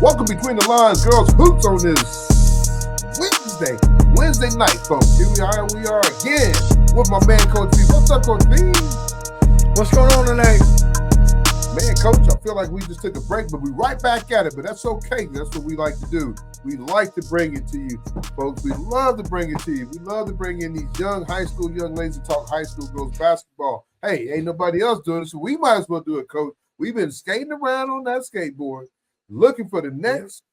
Welcome Between the Lines, Girls Hoops on this Wednesday night, folks. Here we are again with my man, Coach Vick. What's up, Coach Vick? What's going on tonight? Man, Coach, I feel like we just took a break, but we're right back at it. But that's okay. That's what we like to do. We like to bring it to you, folks. We love to bring it to you. We love to bring in these young high school young ladies to talk high school girls basketball. Hey, ain't nobody else doing it, so we might as well do it, Coach. We've been skating around on that skateboard, looking for the next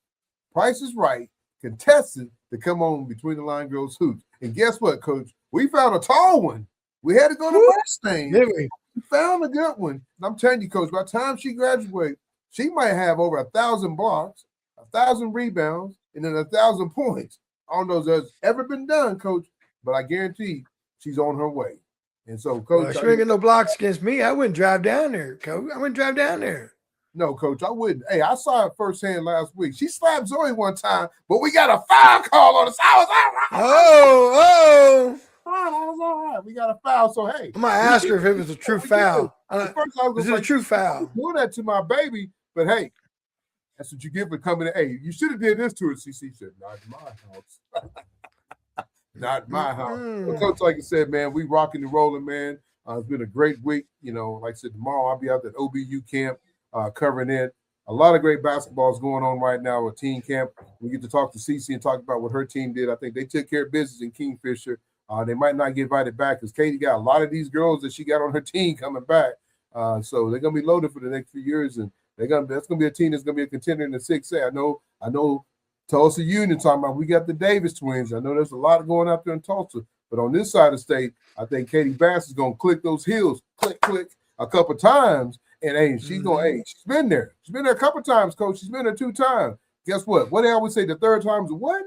Price is Right contestant to come on Between the Line Girls Hoops. And guess what, Coach? We found a tall one. We had to go to Mustang. We found a good one. And I'm telling you, Coach, by the time she graduates, she might have over 1,000 blocks, 1,000 rebounds, and then 1,000 points. I don't know if that's ever been done, Coach, but I guarantee she's on her way. And so, Coach, well, she ain't got no blocks against me. I wouldn't drive down there, Coach. I wouldn't drive down there. No, Coach, I wouldn't. Hey, I saw it firsthand last week. She slapped Zoe one time, but we got a foul call on us. I was all right. Oh. We got a foul. So, hey. I'm going to ask her if it was a true foul. Is it a true foul? Do that to my baby, but hey, that's what you get for coming in. Hey, you should have did this to her. Sisi said, not in my house. Not my house. Well, Coach, like I said, man, we rocking and rolling, man. It's been a great week. You know, like I said, tomorrow I'll be out at OBU camp covering it. A lot of great basketball is going on right now with team camp. We get to talk to Sisi and talk about what her team did. I think they took care of business in Kingfisher. They might not get invited back because Katie got a lot of these girls that she got on her team coming back. So they're going to be loaded for the next few years, and that's going to be a team that's going to be a contender in the 6A. I know Tulsa Union talking about we got the Davis twins. I know there's a lot going out there in Tulsa, but on this side of the state, I think Katie Bass is going to click those heels, click a couple times, and hey, she's she's been there. She's been there a couple times, Coach. She's been there 2 times. Guess what? What they always say, the third time's a what?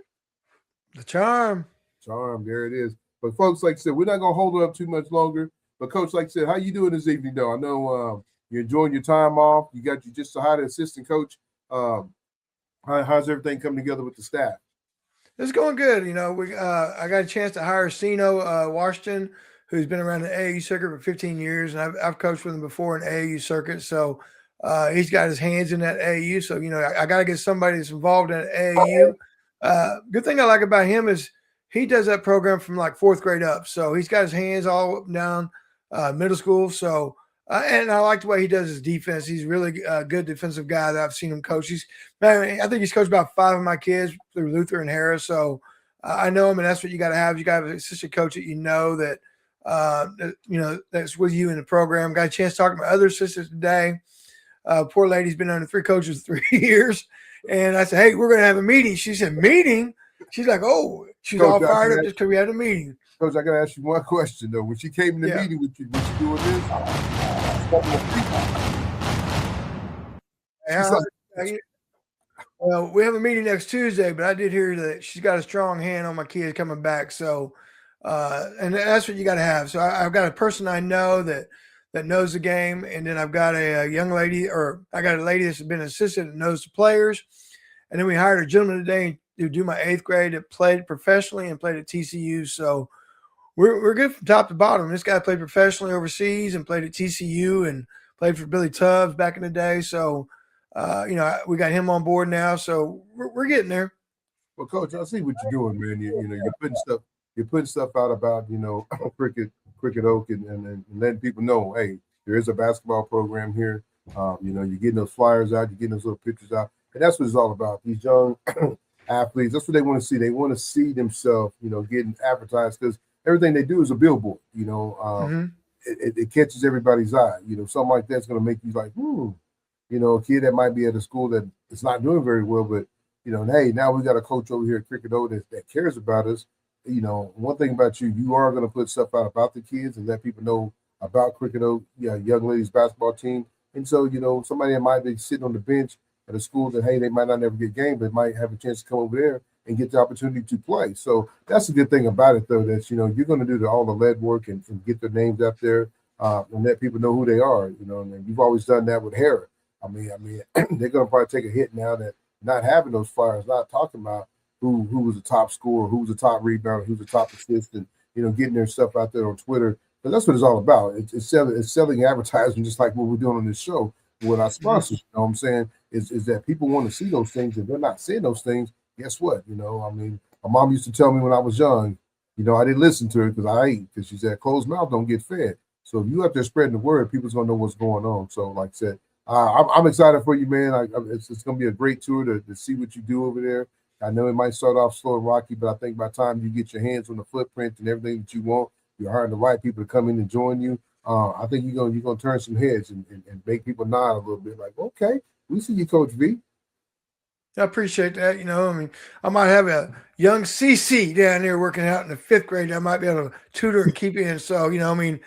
The charm. Charm, there it is. But folks, like I said, we're not going to hold her up too much longer. But Coach, like I said, how you doing this evening, though? I know you're enjoying your time off. You just hired an assistant coach. How's everything coming together with the staff? It's going good. You know, I got a chance to hire Sino Washington, who's been around the AAU circuit for 15 years, and I've coached with him before in AAU circuit. So he's got his hands in that AAU. So, you know, I got to get somebody that's involved in AAU. Good thing I like about him is he does that program from like 4th grade up. So he's got his hands all up and down middle school. So, and I like the way he does his defense. He's really a good defensive guy that I've seen him coach. I think he's coached about 5 of my kids through Luther and Harris. So I know him, and that's what you got to have. You got to have an assistant coach that you know that's with you in the program. Got a chance to talk to my other assistants today. Poor lady's been under 3 coaches 3 years. And I said, hey, we're going to have a meeting. She said, meeting? She's like, oh, she's Coach, all fired up just because we had a meeting. Coach, I got to ask you one question, though. When she came in the meeting with you, was she doing this? Well, we have a meeting next Tuesday, but I did hear that she's got a strong hand on my kids coming back. So, and that's what you got to have. So I've got a person I know that knows the game, and then I've got a young lady, or I got a lady that's been an assistant that knows the players. And then we hired a gentleman today to do my 8th grade that played professionally and played at TCU. So we're good from top to bottom. This guy played professionally overseas and played at TCU and played for Billy Tubbs back in the day. So, we got him on board now. So we're getting there. Well, Coach, I see what you're doing, man. You're putting stuff out about, Cricket Oak and letting people know, hey, there is a basketball program here. You're getting those flyers out, you're getting those little pictures out. And that's what it's all about. These young athletes, that's what they want to see. They want to see themselves, getting advertised because everything they do is a billboard. It catches everybody's eye. Something like that's going to make you like, a kid that might be at a school that is not doing very well, but, hey, now we got a coach over here at Cricket Oak that cares about us. One thing about you are going to put stuff out about the kids and let people know about Cricket Oak, young ladies basketball team. And so, somebody that might be sitting on the bench at a school that, hey, they might not never get a game, but might have a chance to come over there and get the opportunity to play. So that's the good thing about it, though, that, you're going to do all the lead work and get their names out there and let people know who they are, and you've always done that with Harris. I mean, they're going to probably take a hit now that not having those flyers, not talking about who was the top scorer, who was the top rebounder, who's the top assist, and, getting their stuff out there on Twitter. But that's what it's all about. It's selling advertising, just like what we're doing on this show with our sponsors. You know what I'm saying? is that people want to see those things, and they're not seeing those things. Guess what? You know, I mean, my mom used to tell me when I was young, you know, I didn't listen to her because I ate, because she said, closed mouth don't get fed. So if you out there spreading the word, people's gonna know what's going on. So, like I said, I'm excited for you, man. It's gonna be a great tour to see what you do over there. I know it might start off slow and rocky, but I think by the time you get your hands on the footprint and everything that you want, you're hiring the right people to come in and join you. I think you're gonna turn some heads and make people nod a little bit, like, okay, we see you, Coach V. I appreciate that. You know, I mean, I might have a young Sisi down there working out in the 5th grade. I might be able to tutor and keep in. So, you know, I mean,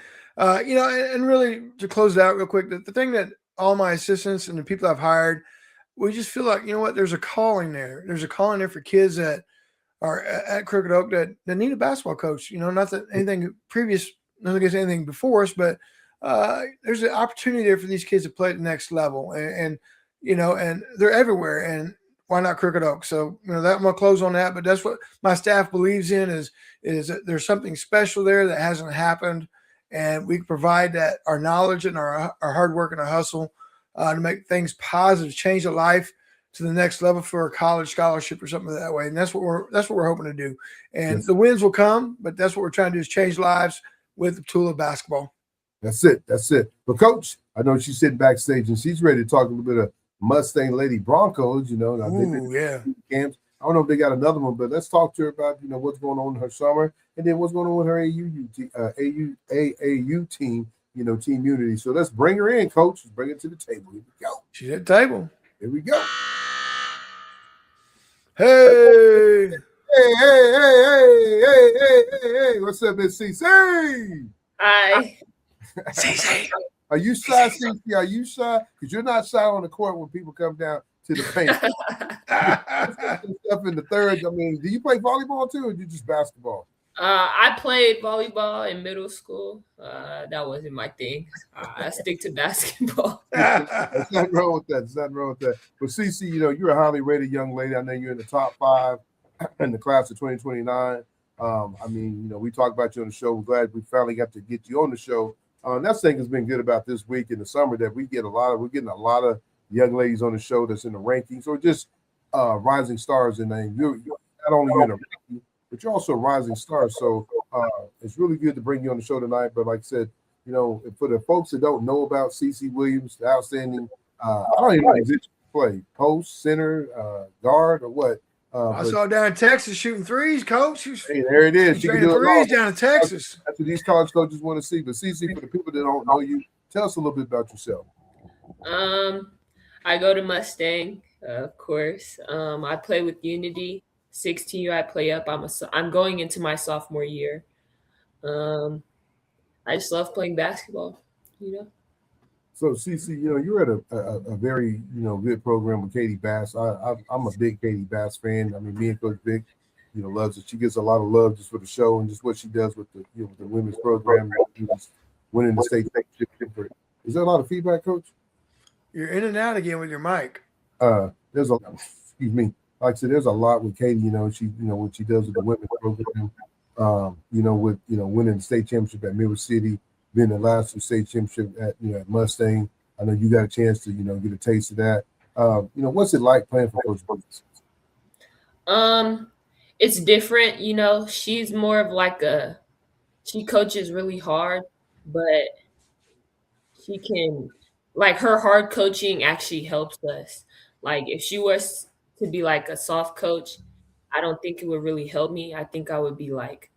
you know, and really to close it out real quick, the thing that all my assistants and the people I've hired, we just feel like, you know what, there's a calling there. There's a calling there for kids that are at Crooked Oak that need a basketball coach. You know, not that anything previous, nothing against anything before us, but there's an opportunity there for these kids to play at the next level. And you know, and they're everywhere. And why not Crooked Oak? So, you know, that I'm gonna close on that. But that's what my staff believes in is that there's something special there that hasn't happened, and we can provide that our knowledge and our hard work and our hustle to make things positive, change a life to the next level for a college scholarship or something that way. And that's what we're hoping to do. And Yes. the wins will come, but that's what we're trying to do is change lives with the tool of basketball. That's it. That's it. But Coach, I know she's sitting backstage and she's ready to talk a little bit of Mustang Lady Broncos. You know, Yeah. Camps. I don't know if they got another one, but let's talk to her about, you know, what's going on in her summer, and then what's going on with her AAU team, you know, Team Unity. So let's bring her in, Coach. Let's bring it to the table. Here we go. She's at the table. Here we go. Hey. Hey. What's up, Miss Sisi? Hi. Sisi. Are you shy, Sisi? Are you shy? Because you're not shy on the court when people come down to the paint. Stuff in the third. I mean, do you play volleyball too, or do you just basketball? I played volleyball in middle school. That wasn't my thing. I stick to basketball. There's nothing wrong with that. There's nothing wrong with that. But Cece, you know, you're a highly rated young lady. I know you're in the top 5 in the class of 2029. I mean, you know, we talked about you on the show. We're glad we finally got to get you on the show. That thing has been good about this week in the summer that we're getting a lot of young ladies on the show that's in the rankings or just rising stars. And then you're not only in the ranking, but you're also a rising star. So it's really good to bring you on the show tonight. But like I said, you know, for the folks that don't know about Cece Williams, the outstanding, I don't even know if you play post, center, guard, or what. I saw her down in Texas shooting threes, Coach. Hey, there it is. She can do threes it down in Texas. That's what these college coaches want to see. But Cece, for the people that don't know you, tell us a little bit about yourself. I go to Mustang, of course. I play with Unity. 16U, I play up. I'm going into my sophomore year. I just love playing basketball, you know. So, Cece, you know, you're at a very, you know, good program with Katie Bass. I'm a big Katie Bass fan. I mean, me and Coach Vick, you know, loves it. She gets a lot of love just for the show and just what she does with the, you know, with the women's program, winning the state championship. Is there a lot of feedback, Coach? You're in and out again with your mic. There's a, excuse me. Like I said, there's a lot with Katie. You know, she, you know, what she does with the women's program. You know, with, you know, winning the state championship at Middle City, being the last state championship at, you know, at Mustang. I know you got a chance to, you know, get a taste of that. You know, what's it like playing for Coach Williams? It's different, you know. She's more of like she coaches really hard, but she can, like, her hard coaching actually helps us. Like, if she was to be like a soft coach, I don't think it would really help me. I think I would be like,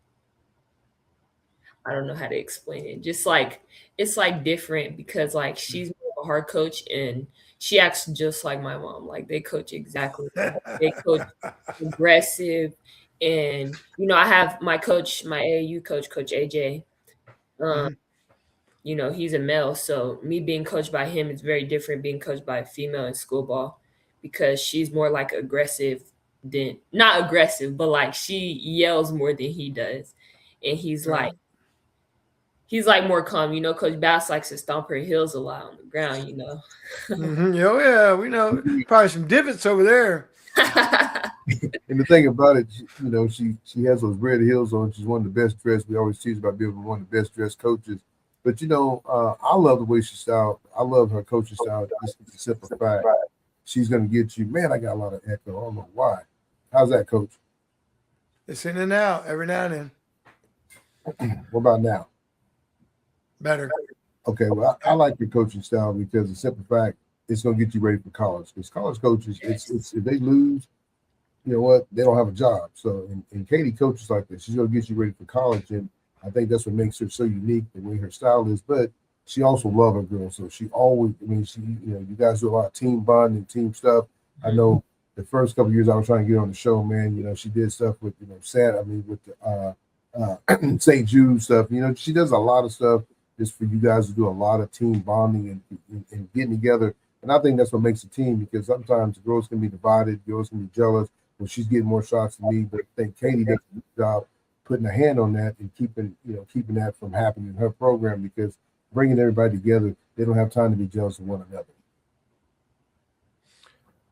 I don't know how to explain it. Just like, it's like different because like she's more of a hard coach and she acts just like my mom. Like they coach exactly. They coach aggressive. And, you know, I have my coach, my AAU coach, Coach AJ. You know, he's a male. So me being coached by him is very different being coached by a female in school ball because she's more like aggressive than, not aggressive, but like she yells more than he does. And he's like more calm, you know. Coach Bass likes to stomp her heels a lot on the ground, you know. Oh yeah, we know probably some divots over there. And the thing about it, you know, she has those red heels on. She's one of the best dressed. We always tease about being one of the best dressed coaches. But you know, I love the way she styled. I love her coaching style. Just a simple fact. she's going to get you. Man, I got a lot of echo. I don't know why. How's that, Coach? It's in and out every now and then. What about now? Better. Okay, well, I like your coaching style because the simple fact it's going to get you ready for college. Because college coaches, it's if they lose, you know what, they don't have a job. So, and Katie coaches like this. She's going to get you ready for college, and I think that's what makes her so unique the way her style is. But she also loves her girls, so she always. I mean, she, you know, you guys do a lot of team bonding, team stuff. I know the first couple of years I was trying to get on the show, man. You know, she did stuff with with the St. Jude stuff. You know, she does a lot of stuff just for you guys to do a lot of team bonding and getting together. And I think that's what makes a team because sometimes the girls can be divided, girls can be jealous. Well, she's getting more shots than me, but I think Katie does a good job putting a hand on that and keeping that from happening in her program because bringing everybody together, they don't have time to be jealous of one another.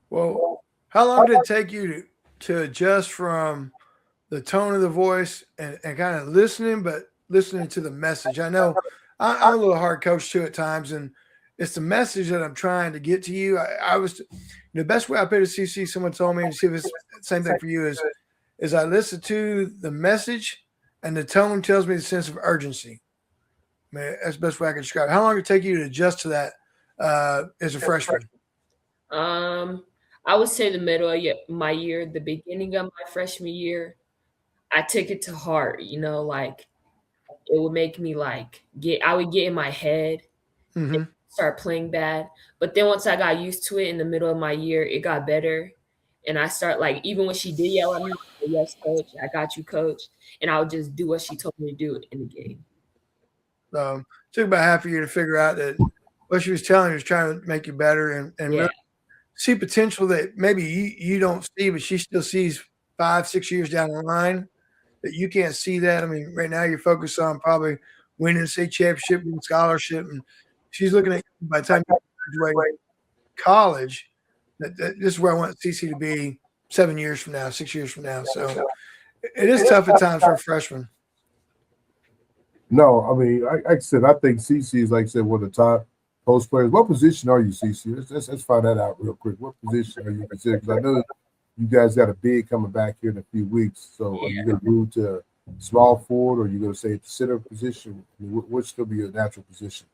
Well, how long did it take you to adjust from the tone of the voice and kind of listening, but listening to the message? I know I'm a little hard coach too at times, and it's the message that I'm trying to get to you. I was the best way I put it to CC, someone told me, and see if it's the same thing for you, is I listen to the message and the tone tells me the sense of urgency. I mean, that's the best way I can describe it. How long did it take you to adjust to that as a freshman? I would say the middle of my year, the beginning of my freshman year, I took it to heart, you know, like it would make me I would get in my head Mm-hmm. and start playing bad. But then once I got used to it in the middle of my year, it got better. And I start even when she did yell at me, yes, coach, I got you, coach. And I would just do what she told me to do in the game. It took about half a year to figure out that what she was telling you was trying to make you better and really see potential that maybe you don't see, but she still sees 5-6 years down the line that you can't see that. I mean, right now you're focused on probably winning a state championship and scholarship, and she's looking at you by the time you graduate college. That this is where I want Sisi to be 7 years from now, 6 years from now. So it is tough at times for a freshman. No, I mean, like I said, I think CC is, like I said, one of the top post players. What position are you, CC? Let's find that out real quick. What position are you considered? Because I know you guys got a big coming back here in a few weeks. So are you going to move to small forward, or are you going to say at the center position? I mean, what's going to be your natural position?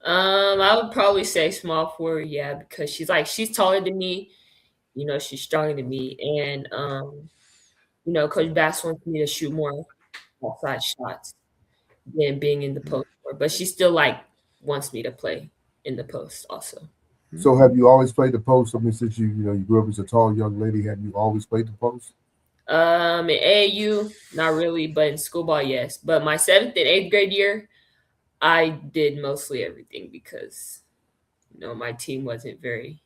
I would probably say small forward, yeah, because she's taller than me, you know, she's stronger than me, and you know, Coach Bass wants me to shoot more outside shots than being in the post, but she still wants me to play in the post also. So have you always played the post? I mean, since you grew up as a tall young lady, have you always played the post? In AAU, not really, but in school ball, yes. But my 7th and 8th grade year, I did mostly everything because my team wasn't very.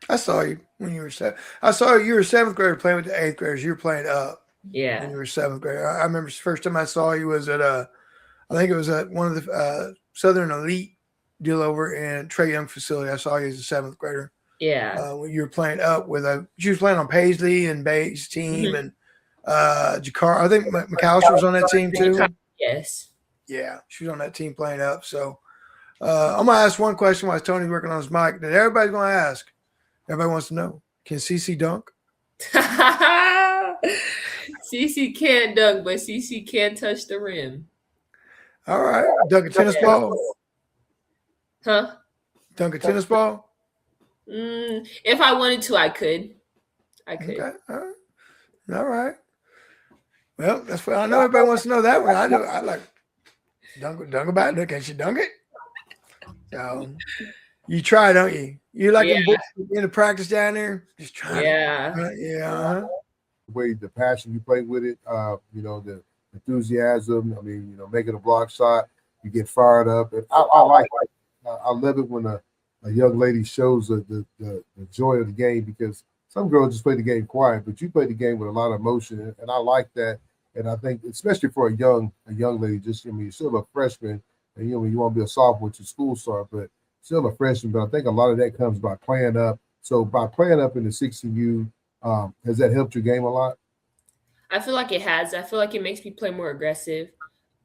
I saw you when you were 7. I saw you were 7th grader playing with the 8th graders. You were playing up. Yeah. When you were 7th grader. I remember the first time I saw you was at I think it was at one of the Southern Elite deal over in Trey Young facility. I saw you as a 7th grader. Yeah. When you were playing up with she was playing on Paisley and Bay's team and Jakar. I think McAllister was on that team too. Yes. Yeah, she was on that team playing up. So I'm gonna ask one question while Tony's working on his mic that everybody's gonna ask. Everybody wants to know: can Sisi dunk? Sisi can't dunk, but Sisi can touch the rim. All right, dunk a tennis ball. Huh? Dunk a tennis ball. If I wanted to, I could. Okay. All right. Well, that's what I know. Everybody wants to know that one. I do. I like dunk about it. Can she dunk it? So you try, don't you? You like in the practice down there? Just trying. Yeah. Yeah. The way the passion you play with it, the enthusiasm. I mean, making a block shot, you get fired up, and I like it. I love it when a young lady shows the joy of the game because some girls just play the game quiet, but you play the game with a lot of emotion, and I like that. And I think, especially for a young lady, you're still a freshman, and you want to be a sophomore to school start, but still a freshman. But I think a lot of that comes by playing up. So by playing up in the 6U, has that helped your game a lot? I feel like it has. I feel like it makes me play more aggressive.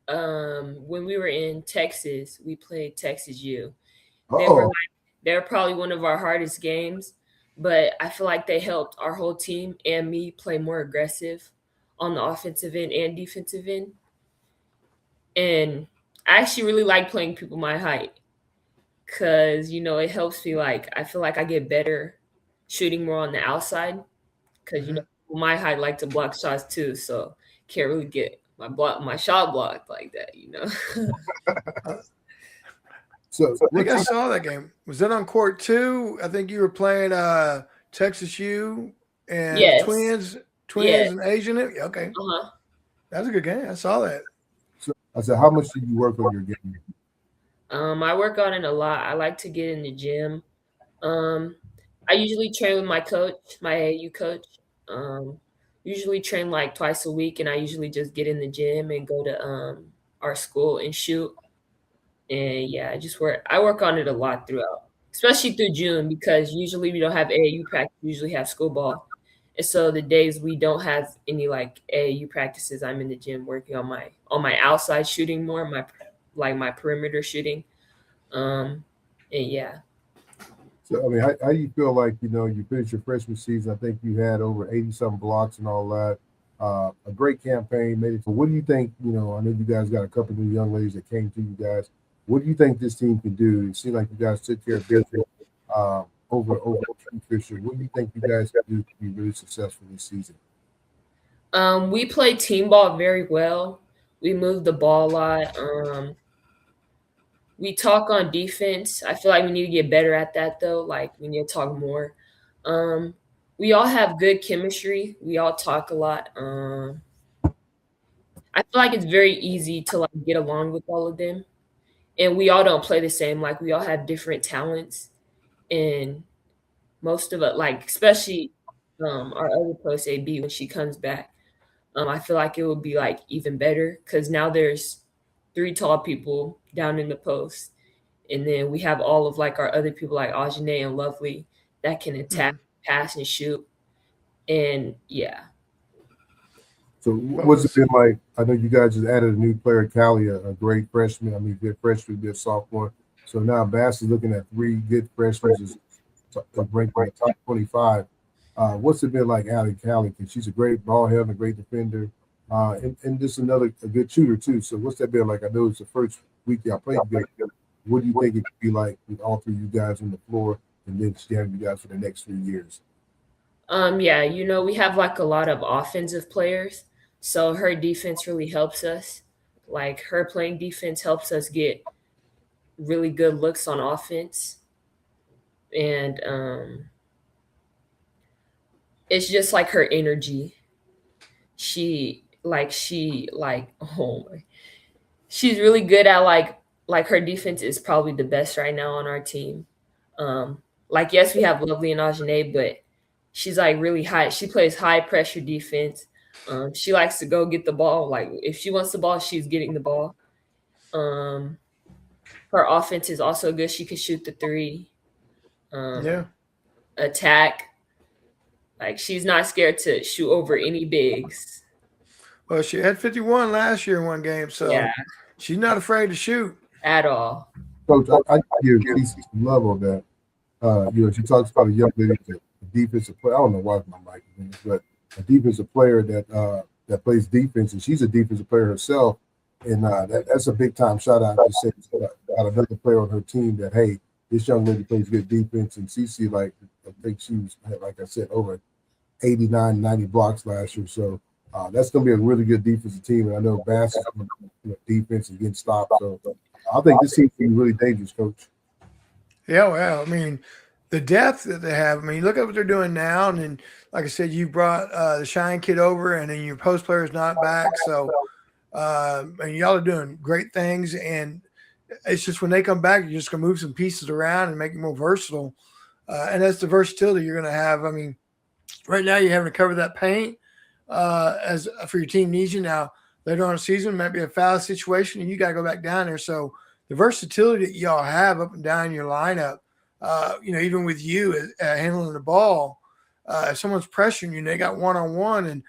When we were in Texas, we played Texas U. They were probably one of our hardest games, but I feel like they helped our whole team and me play more aggressive on the offensive end and defensive end. And I actually really like playing people my height because, it helps me. Like, I feel like I get better shooting more on the outside because, Mhm. my height like to block shots too. So can't really get my shot blocked like that. Uh, So I think what I team? saw that game. Was that on court two? I think you were playing Texas U and the Yes. twins Yeah. and Asian. Yeah, okay. Uh-huh. That was a good game. I saw that. So I said, how much do you work on your game? I work on it a lot. I like to get in the gym. Um, I usually train with my coach, my AAU coach. Um, Usually train like twice a week, and I usually just get in the gym and go to our school and shoot. And yeah, I work on it a lot throughout, especially through June because usually we don't have AAU practice. We usually have school ball, and so the days we don't have any like AAU practices, I'm in the gym working on my outside shooting more, my perimeter shooting. Um, and yeah. So I mean, how do you feel like you finished your freshman season? I think you had over 80 some blocks and all that. A great campaign, made it. So what do you think? I know you guys got a couple of new young ladies that came to you guys. What do you think this team can do? It seemed like you guys took care of business over Kingfisher. What do you think you guys can do to be really successful this season? We play team ball very well. We move the ball a lot. We talk on defense. I feel like we need to get better at that though. Like we need to talk more. Um, we all have good chemistry. We all talk a lot. I feel like it's very easy to like get along with all of them. And we all don't play the same. Like we all have different talents. And most of it, like especially our other post AB when she comes back. I feel like it would be like even better because now there's three tall people down in the post, and then we have all of like our other people like Ajane and Lovely that can attack, Mhm. pass, and shoot. And yeah, So What what's it was been like? I know you guys just added a new player, Callie, a great freshman. I mean, good freshman, good sophomore. So now Bass is looking at three good freshmen ranked in the top 25. What's it been like adding Callie? Because she's a great ball handler, a great defender, and just a good shooter too. So what's that been like? I know it's the first week y'all played together. What do you think it could be like with all three of you guys on the floor, and then she having you guys for the next 3 years? yeah, we have like a lot of offensive players, so her defense really helps us. Like her playing defense helps us get really good looks on offense, and it's just like her energy. Oh my, she's really good at like her defense is probably the best right now on our team. Like yes, we have Lovely and Ajane, but she's like really high. She plays high pressure defense. She likes to go get the ball. Like if she wants the ball, she's getting the ball. Um, Her offense is also good. She can shoot the three, yeah. attack. Like she's not scared to shoot over any bigs. Well, she had 51 last year in one game, Yeah, so she's not afraid to shoot. at all. Coach, I give Sisi some love on that. She talks about a young lady, a defensive player. I don't know why my mic is in, but a defensive player that plays defense, and she's a defensive player herself. And that's a big time shout out to say about another player on her team that hey, this young lady plays good defense. And Cece, like I think she was like I said, over 89, 90 blocks last year. So that's going to be a really good defensive team. And I know Bass is going to defense and getting stopped. So I think this team can be really dangerous, Coach. Yeah, well, I mean, the depth that they have. I mean, look at what they're doing now, and then, like I said, you brought the Shine kid over, and then your post player is not back. So, and y'all are doing great things. And it's just when they come back, you're just gonna move some pieces around and make it more versatile. And that's the versatility you're gonna have. I mean, right now you're having to cover that paint as for your team needs you. Now later on in the season might be a foul situation, and you got to go back down there. So the versatility that y'all have up and down your lineup, even with you handling the ball, if someone's pressuring you and they got one on one, and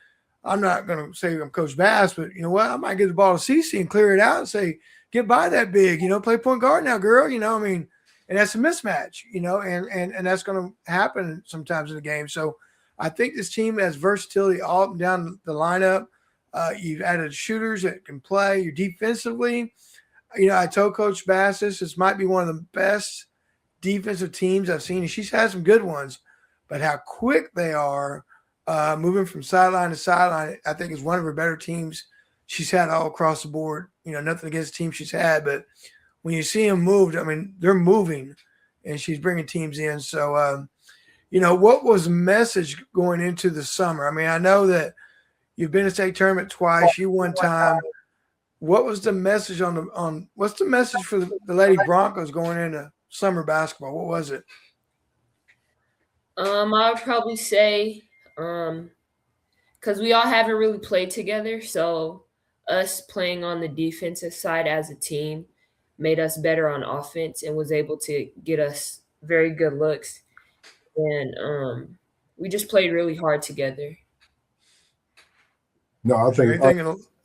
I'm not going to say I'm Coach Bass, but you know what, I might give the ball to Sisi and clear it out and say, get by that big, play point guard now, girl. I mean, and that's a mismatch, and that's going to happen sometimes in the game. So I think this team has versatility all up and down the lineup. You've added shooters that can play. You're defensively. I told Coach Bassis this might be one of the best defensive teams I've seen. And she's had some good ones, but how quick they are moving from sideline to sideline, I think is one of her better teams she's had all across the board. Nothing against the team she's had, but when you see them moved, I mean, they're moving, and she's bringing teams in. So, what was the message going into the summer? I mean, I know that you've been to state tournament twice. You one time. What was the message what's the message for the Lady Broncos going into summer basketball? What was it? I would probably say, because we all haven't really played together, so us playing on the defensive side as a team made us better on offense and was able to get us very good looks. And we just played really hard together. No, I think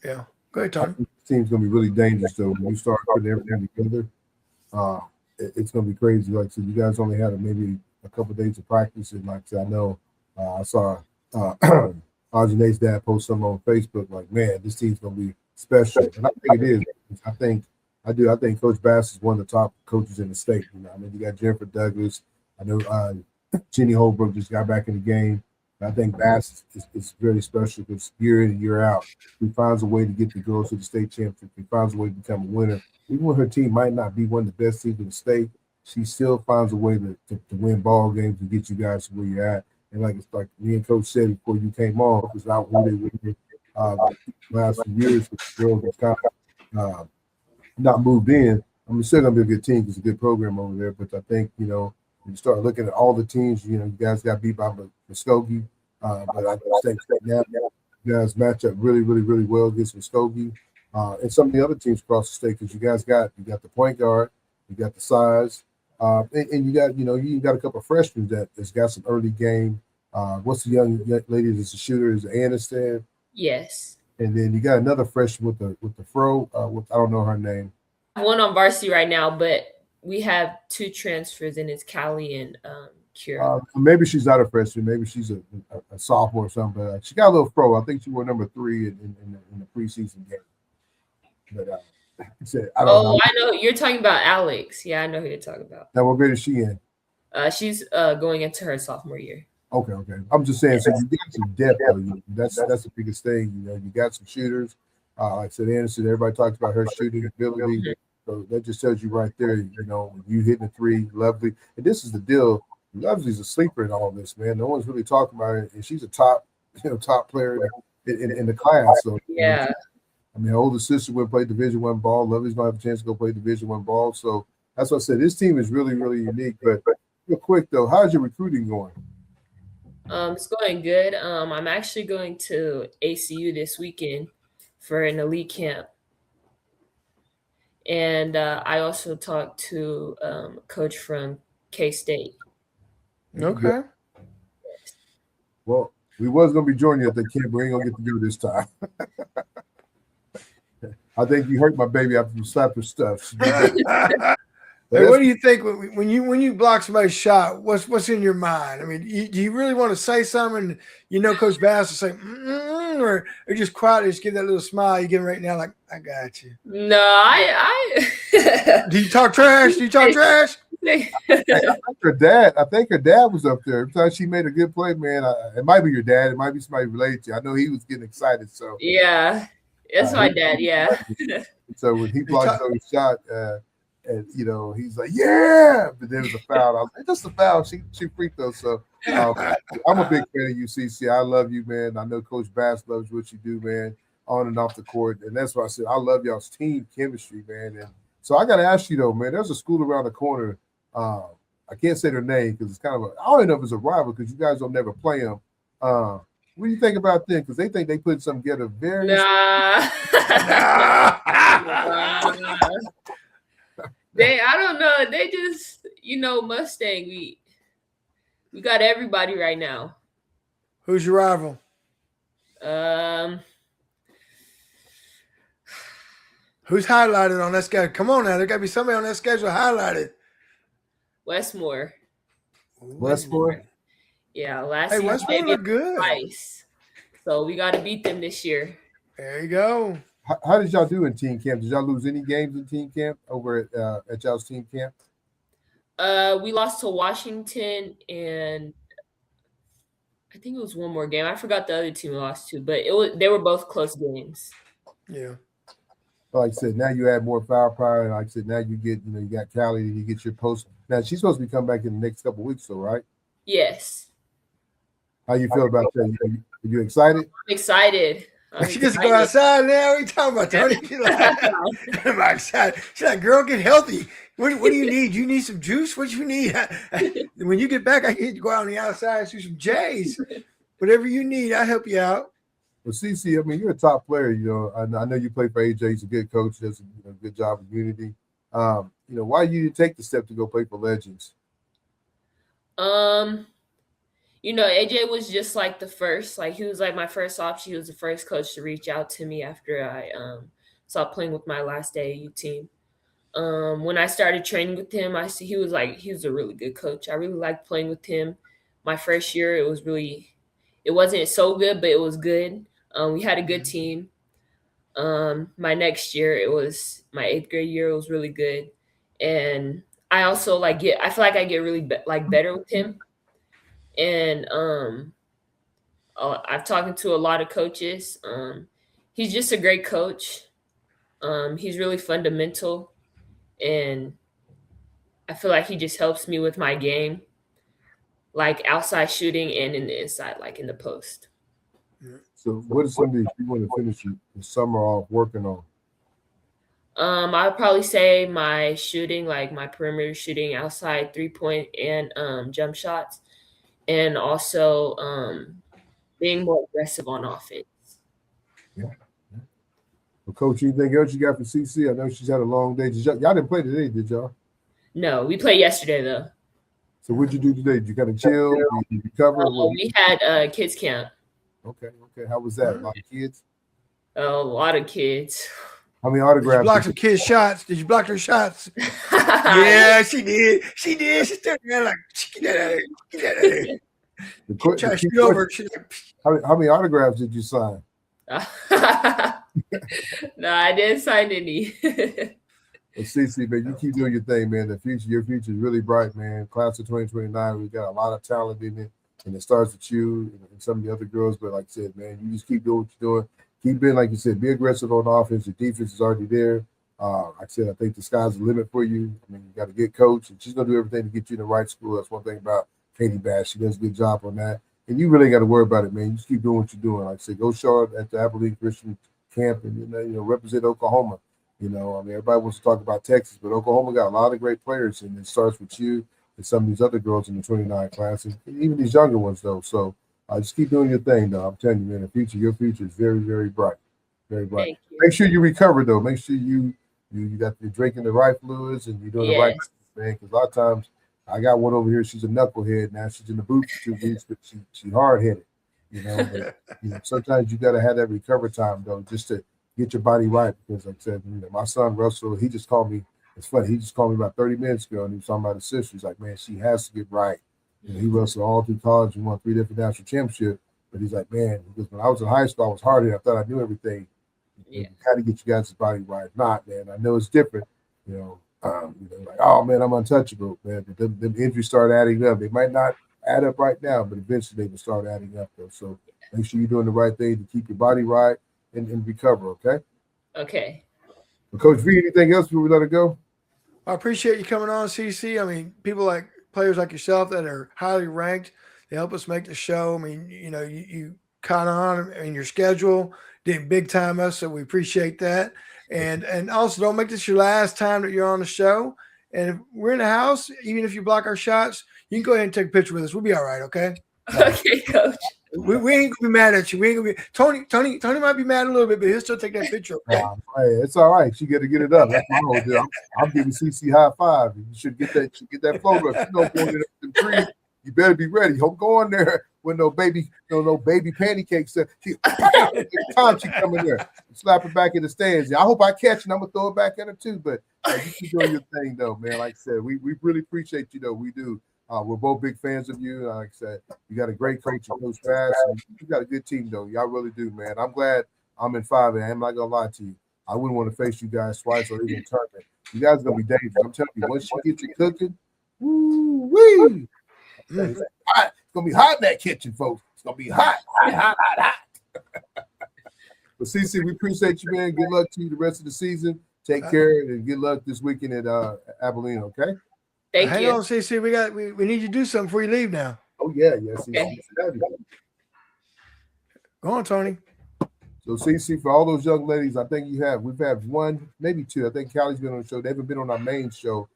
yeah. Go ahead, Tony. This team's gonna be really dangerous though. When you start putting everything together, it's gonna be crazy. Like I said, you guys only had maybe a couple of days of practice, and like I said, I know I saw Ajanae's dad post something on Facebook. Like, man, this team's gonna be special, and I think it is. I think Coach Bass is one of the top coaches in the state. I mean, you got Jennifer Douglas. I know Jenny Holbrook just got back in the game. I think Bass is very special because year in and year out, he finds a way to get the girls to the state championship. He finds a way to become a winner. Even when her team might not be one of the best teams in the state, she still finds a way to win ball games and get you guys to where you're at. And like me and Coach said before you came on, it was not who they were the last few years. The girls have kind of not moved in. I mean, it's still going to be a good team because it's a good program over there. But I think, when you start looking at all the teams, you guys got beat by Muskogee. But I think now you guys match up really, really, really well against Muskogee and some of the other teams across the state because you got the point guard, you got the size, and you got a couple of freshmen that's got some early game. What's the young lady that's a shooter? Is it Aniston? Yes. And then you got another freshman with the fro. I don't know her name. One on varsity right now, but we have two transfers, and it's Callie and Kira. Maybe she's not a freshman. Maybe she's a sophomore or something. But she got a little fro. I think she wore number 3 in the preseason game. But I don't know. I know you're talking about Alex. Yeah, I know who you're talking about. Now, what grade is she in? She's going into her sophomore year. Okay. I'm just saying. So you got some depth. Though. That's the biggest thing. You got some shooters. Like I said, Anderson. Everybody talks about her shooting ability. Mm-hmm. So that just tells you right there. You hitting a 3, Lovely. And this is the deal. Lovely's a sleeper in all this, man. No one's really talking about it, and she's a top player in the class. So yeah. I mean, her older sister would play Division I ball. Lovely's gonna have a chance to go play Division I ball. So that's what I said. This team is really, really unique. But real quick though, how's your recruiting going? It's going good. I'm actually going to ACU this weekend for an elite camp. And I also talked to a coach from K-State. Okay. Well, we was going to be joining you at the camp, but we ain't going to get to do it this time. I think you hurt my baby after you slapped her stuff. Hey, what do you think when you block somebody's shot? What's in your mind? I mean, do you really want to say something? Coach Bass will say, or just quietly just give that little smile you give him right now, like I got you. No, I Do you talk trash? I think her dad was up there. Every time she made a good play, man. It might be your dad. It might be somebody related to you. I know he was getting excited. So yeah, it's my dad. Yeah. So when he blocked the shot. And he's like, yeah, but there was a foul. I was like, just a foul. She freaked us. So I'm a big fan of you, Sisi. I love you, man. I know Coach Bass loves what you do, man, on and off the court. And that's why I said I love y'all's team chemistry, man. And so I got to ask you though, man. There's a school around the corner. I can't say their name because it's kind of I don't know if it's a rival because you guys don't never play them. What do you think about them? Because they think they put something together very. Nah. I don't know. They just, Mustang. We got everybody right now. Who's your rival? Who's highlighted on that schedule? Come on now, there got to be somebody on that schedule highlighted. Westmore. Westmore? Yeah, last Hey, season Westmore they beat look us good. twice. So we got to beat them this year. There you go. How did y'all do in team camp? Did y'all lose any games in team camp over at y'all's team camp? We lost to Washington, and I think it was one more game. I forgot the other team we lost to, but they were both close games. Yeah. Like I said, now you add more firepower. And like I said, now you get, you got Callie, you get your post. Now she's supposed to be coming back in the next couple of weeks, though, right? Yes. How you feel about that? Are you excited? I'm excited. She gets to go outside now. What are you talking about, Tony? She's like, I'm excited. She's like, girl, get healthy. What do you need? You need some juice? What you need? When you get back, I get to go out on the outside and shoot some J's. Whatever you need, I'll help you out. Well, Sisi, I mean, you're a top player. I know you play for AJ. He's a good coach. Does a good job with Unity. Why you take the step to go play for Legends? AJ was just like the first. Like he was like my first option. He was the first coach to reach out to me after I stopped playing with my last AAU team. When I started training with him, he was a really good coach. I really liked playing with him. My first year, it wasn't so good, but it was good. We had a good team. My next year, it was my 8th grade year. It was really good, and I also I feel like I get really better with him. And I've talked to a lot of coaches. He's just a great coach. He's really fundamental, and I feel like he just helps me with my game, like outside shooting and in the inside, like in the post. So what is something you want to finish the summer off working on? I would probably say my shooting, like my perimeter shooting, outside 3-point and jump shots, and also being more aggressive on offense. Yeah. Well, Coach, anything else you got for Sisi? I know she's had a long day. Y'all didn't play today, did y'all? No, we played yesterday though. So what'd you do today? Did you kind of chill? Did you recover? We had kids camp. Okay. How was that? A lot of kids? A lot of kids. How many autographs? Did you block some kids' shots? Did you block their shots? Yeah, she did. She started like, get that out of here. Get that out of here. Try to shoot over. How many autographs did you sign? No, I didn't sign any. Well, Sisi, man, you keep doing your thing, man. Your future is really bright, man. Class of 2029, we got a lot of talent in it, and it starts with you and some of the other girls. But like I said, man, you just keep doing what you're doing. Keep being, like you said, be aggressive on offense. Your defense is already there. Like I said, I think the sky's the limit for you. I mean, you got a good coach, and she's going to do everything to get you in the right school. That's one thing about Katie Bass. She does a good job on that. And you really got to worry about it, man. You just keep doing what you're doing. Like I said, go show up at the Abilene Christian camp and, represent Oklahoma. Everybody wants to talk about Texas, but Oklahoma got a lot of great players, and it starts with you and some of these other girls in the 29 class, and even these younger ones, though. So just keep doing your thing, though. I'm telling you, man, your future is very, very bright. Very bright. Make sure you recover, though. Make sure you're drinking the right fluids and you're doing the right things, man, because a lot of times I got one over here. She's a knucklehead. Now she's in the booth for 2 weeks, but she's hard-headed, But, sometimes you got to have that recovery time, though, just to get your body right. Because like I said, my son Russell, he just called me. It's funny. He just called me about 30 minutes ago, and he was talking about his sister. He's like, man, she has to get right. He wrestled all through college and won 3 different national championships. But he's like, man, because when I was in high school, I was hard-headed. I thought I knew everything. You got to get you guys' body right. If not, man, I know it's different. Like, oh man, I'm untouchable, man. But them injuries start adding up. They might not add up right now, but eventually they will start adding up, though. So make sure you're doing the right thing to keep your body right and recover. Okay. Okay. Well, Coach V, anything else before we let it go? I appreciate you coming on, CC. I mean, players like yourself that are highly ranked, they help us make the show. I mean, you caught on in your schedule, didn't big time us, so we appreciate that. And also, don't make this your last time that you're on the show. And if we're in the house, even if you block our shots, you can go ahead and take a picture with us. We'll be all right, okay? Okay, Coach. We ain't gonna be mad at you. We ain't gonna be Tony might be mad a little bit, but he'll still take that picture. Okay? Hey, it's all right. She got to get it up. That's what I'm gonna do. I'm giving CC high five. You should get that photo. If you don't want it up in the tree, you better be ready. Don't go on there with no baby panty cakes. She every time she come in there, slap her back in the stands. I hope I catch it. I'm gonna throw it back at her too. But you keep doing your thing though, man. Like I said, we really appreciate you though. We do. We're both big fans of you. Like I said, you got a great coach, Coach Bass. You got a good team though. Y'all really do, man. I'm glad I'm in 5A. I'm not gonna lie to you. I wouldn't want to face you guys twice or even a tournament. You guys are gonna be dangerous. I'm telling you, once you get you cooking, woo-wee. It's gonna be hot in that kitchen, folks. It's gonna be hot. But Sisi, we appreciate you, man. Good luck to you the rest of the season. Take care and good luck this weekend at Abilene, okay? Thank Hang you. on, Sisi. We need you to do something before you leave now. Oh yeah, Sisi. Go on, Tony. So Sisi, for all those young ladies, I think we've had one, maybe two. I think Callie's been on the show. They haven't been on our main show,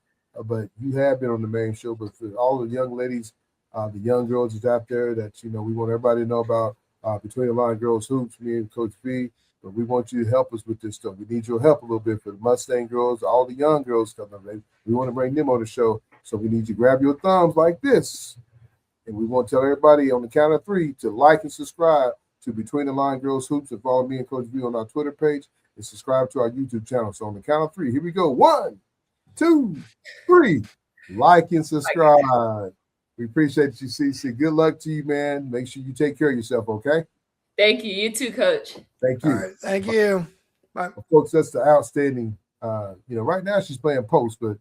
but you have been on the main show. But for all the young ladies, the young girls that's out there that we want everybody to know about Between the Line Girls Hoops, me and Coach V. But we want you to help us with this stuff. We need your help a little bit for the Mustang girls, all the young girls coming up. We want to bring them on the show. So we need you to grab your thumbs like this. And we want to tell everybody on the count of 3 to like and subscribe to Between the Line Girls Hoops and follow me and Coach V on our Twitter page and subscribe to our YouTube channel. So on the count of 3, here we go. 1, 2, 3. Like and subscribe. We appreciate you, Sisi. Good luck to you, man. Make sure you take care of yourself, okay? Thank you. You too, Coach. Thank you. All right, thank you. Bye. Well, folks, that's the outstanding. Right now she's playing post, but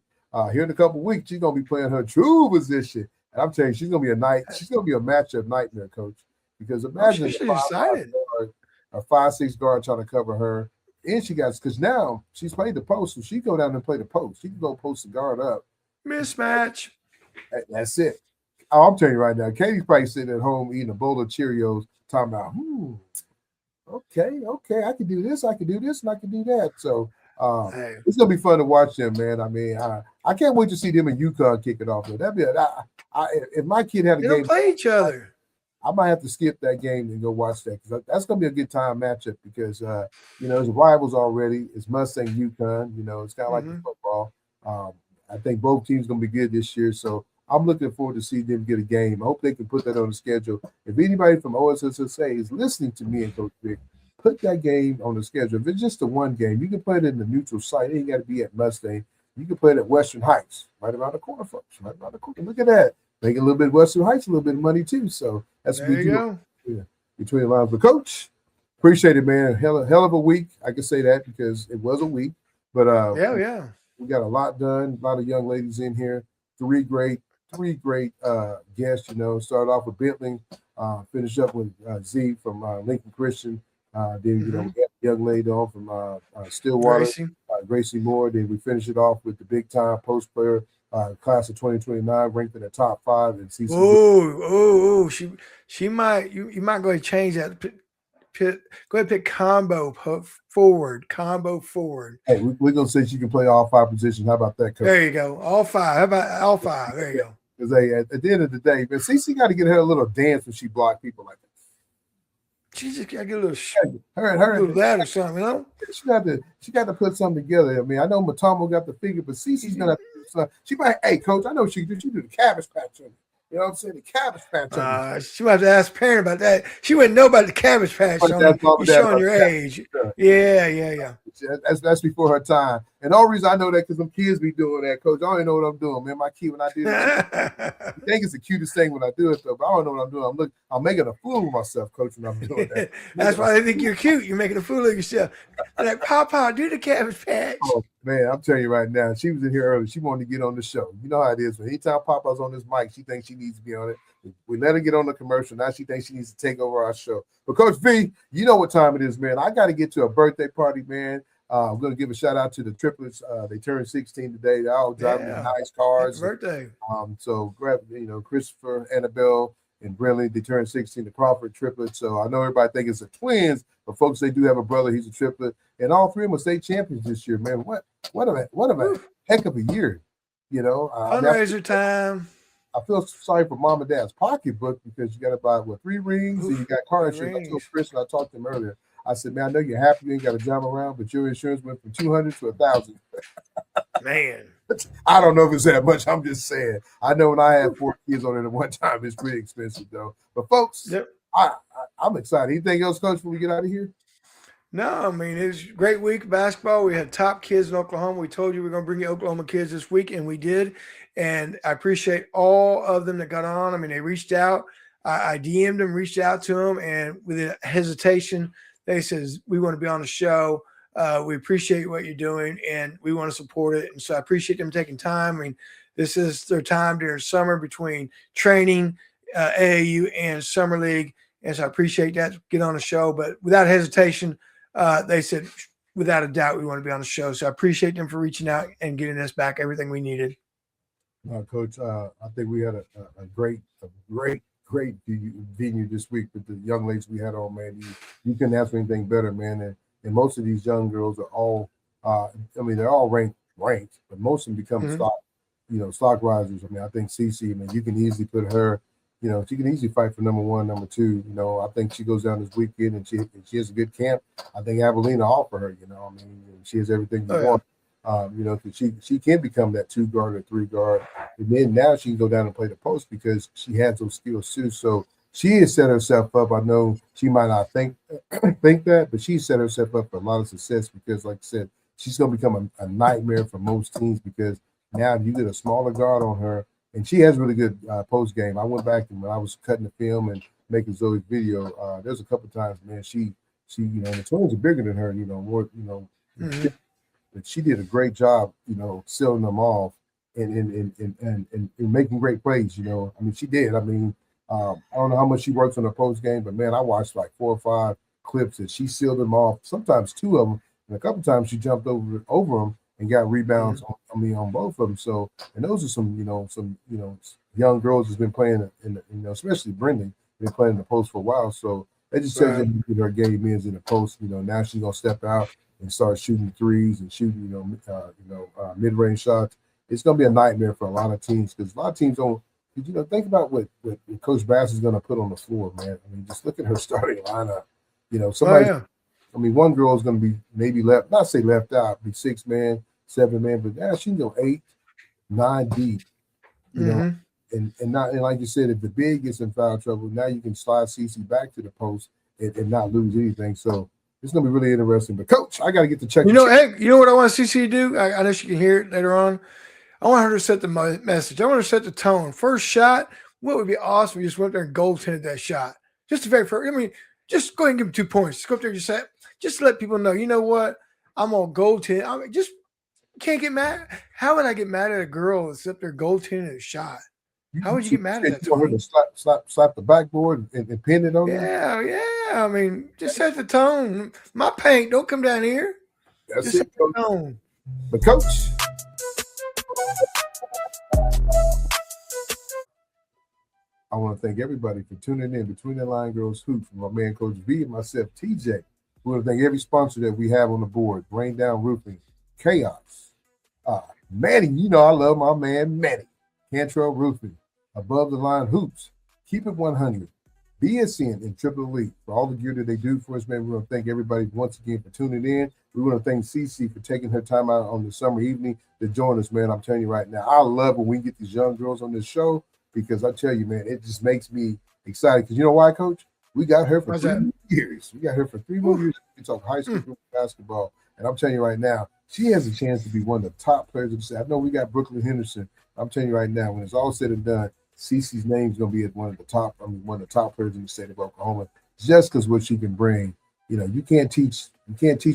here in a couple of weeks she's gonna be playing her true position. And I'm telling you, she's gonna be a matchup nightmare, Coach. Because imagine she's excited. A 5'6" guard trying to cover her, and because now she's played the post, so she go down and play the post. She can go post the guard up. Mismatch. That's it. Oh, I'm telling you right now, Katie's probably sitting at home eating a bowl of Cheerios, talking about, okay, I can do this, and I can do that. So it's gonna be fun to watch them, man. I mean, I can't wait to see them in UConn kick it off. That'd be if my kid had a They game, don't play each other. I might have to skip that game and go watch that because that's gonna be a good time matchup because there's rivals already. It's Mustang UConn. It's kind of like the football. I think both teams gonna be good this year, so I'm looking forward to see them get a game. I hope they can put that on the schedule. If anybody from OSSSA is listening to me and Coach Vick, put that game on the schedule. If it's just a one game, you can play it in the neutral site. It ain't got to be at Mustang. You can play it at Western Heights, right around the corner, folks. Right around the corner. Look at that. Make a little bit of Western Heights, a little bit of money too. So that's There what we you do. go. Yeah. Between the lines. But Coach, appreciate it, man. Hell of a week. I can say that because it was a week. But Yeah. we got a lot done. A lot of young ladies in here. Three great guests. Started off with Bentley, finished up with Z from Lincoln Christian. Then we got a young lady on from Stillwater, Gracie Moore. Then we finished it off with the big time post player, class of 2029, ranked in the top 5. And Sisi. Oh, she might. You might go ahead and change that. Go ahead and pick combo forward. Hey, we're gonna say she can play all 5 positions. How about that, Coach? There you go. All 5. How about all 5? There you go. Because at the end of the day, man, Sisi got to get her a little dance when she block people like that. She just got to get a little her that or something, She got to put something together. I mean, I know Matamo got the figure, but Sisi's gonna. She might. Hey, Coach, I know she do the cabbage patch on me. You know what I'm saying? The cabbage patch on me. She might have to ask parent about that. She wouldn't know about the cabbage patch on you. You're showing your age. Yeah. That's before her time. And the only reason I know that because them kids be doing that, Coach. I don't even know what I'm doing, man. My kid, when I do that, I think it's the cutest thing when I do it, though. But I don't know what I'm doing. I'm making a fool of myself, Coach, when I'm doing that. That's why they think you're cute. You're making a fool of yourself. They're like, Papa, do the cabbage patch. Oh, man, I'm telling you right now. She was in here early. She wanted to get on the show. You know how it is. When anytime Papa's on this mic, she thinks she needs to be on it. We let her get on the commercial. Now she thinks she needs to take over our show. But Coach V, you know what time it is, man. I got to get to a birthday party, man. I'm going to give a shout out to the triplets. They turned 16 today. They're all driving in nice cars. Happy birthday. So grab, Christopher, Annabelle, and Brentley. They turned 16. The Crawford triplets. So I know everybody think it's a twins, but folks, they do have a brother. He's a triplet, and all 3 of them are state champions this year, man. What a heck of a year, Fundraiser time. I feel sorry for mom and dad's pocketbook because you got to buy 3 rings and you got car insurance. I told Chris and I talked to him earlier. I said, man, I know you're happy you ain't got to jump around, but your insurance went from 200 to 1,000. Man. I don't know if it's that much. I'm just saying. I know when I had 4 kids on it at one time, it's pretty expensive though. But folks, Yep. I'm excited. Anything else, Coach, before we get out of here? No, I mean, it was a great week of basketball. We had top kids in Oklahoma. We told you we are going to bring you Oklahoma kids this week, and we did. And I appreciate all of them that got on. I mean, they reached out. I DM'd them, reached out to them, and with hesitation, they says, we want to be on the show. We appreciate what you're doing, and we want to support it. And so I appreciate them taking time. I mean, this is their time during summer between training, AAU, and summer league. And so I appreciate that. Get on the show. But without hesitation, they said, without a doubt, we want to be on the show. So I appreciate them for reaching out and getting us back everything we needed. Coach, I think we had a great venue this week with the young ladies we had on, man. You couldn't ask for anything better, man. And most of these young girls are all, they're all ranked, but most of them become stock risers. I mean, I think Sisi, I mean, you can easily put her, she can easily fight for number 1, number 2. I think she goes down this weekend and she has a good camp. I think Abilene will offer her, she has everything you want. Because she can become that 2 guard or 3 guard. And then now she can go down and play the post because she has those skills too. So she has set herself up. I know she might not think that, but she set herself up for a lot of success because, like I said, she's going to become a nightmare for most teams because now you get a smaller guard on her, and she has really good post game. I went back and when I was cutting the film and making Zoe's video, there's a couple times, man, she the twins are bigger than her, more, but she did a great job, sealing them off and making great plays. I mean, she did. I mean, I don't know how much she works on her post game, but man, I watched like 4 or 5 clips that she sealed them off. Sometimes 2 of them, and a couple times she jumped over them and got rebounds. On both of them. So, and those are some young girls that's been playing especially Brendan, been playing the post for a while. So they just said that her game is in the post. Now she's gonna step out and start shooting threes and shooting, mid-range shots. It's going to be a nightmare for a lot of teams because a lot of teams don't. Think about what Coach Bass is going to put on the floor, man. I mean, just look at her starting lineup. Somebody. I mean, one girl is going to be maybe left out, be 6 man, 7 man, but now she can go 8, 9 deep. And like you said, if the big gets in foul trouble, now you can slide Sisi back to the post and not lose anything. So. It's going to be really interesting. But, Coach, I got to get to check. Hey, you know what I want Sisi to do? I know she can hear it later on. I want her to set the message. I want her to set the tone. First shot, what would be awesome if you just went there and goaltended that shot. Just the very first. I mean, just go ahead and give him 2 points. Just go up there and just let people know, you know what? I'm on goaltend. I mean, just can't get mad. How would I get mad at a girl that's up there goaltending a shot? How would you get mad at that? You want her to slap the backboard and pin it on there? Yeah. I mean, just set the tone. My paint, don't come down here. That's just it, Coach. set the tone. But, Coach, I want to thank everybody for tuning in. Between the Line Girls Hoops, from my man Coach V and myself, TJ. We want to thank every sponsor that we have on the board. Rain Down Roofing, Chaos, Manny. I love my man Manny. Cantrell Roofing, Above the Line Hoops, Keep It 100, BSN, and Triple Elite for all the gear that they do for us, man. We want to thank everybody once again for tuning in. We want to thank Sisi for taking her time out on the summer evening to join us, man. I'm telling you right now, I love when we get these young girls on this show because I tell you, man, it just makes me excited. Because you know why, Coach? We got her for 3 years. We got her for 3 more years. We talk high school basketball. And I'm telling you right now, she has a chance to be one of the top players of the state. I know we got Brooklyn Henderson. I'm telling you right now, when it's all said and done, Cece's name is going to be one of the top players in the state of Oklahoma, just because what she can bring. You can't teach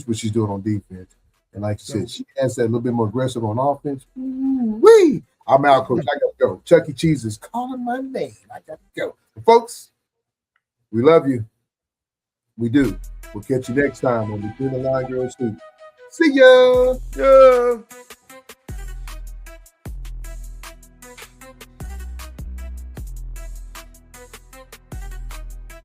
what she's doing on defense. And like you said, she has that little bit more aggressive on offense. Woo-wee! I'm out, Coach. I got to go. Chuck E. Cheese is calling my name. I got to go. But folks, we love you. We do. We'll catch you next time on Between the Line Girls Hoops. See ya.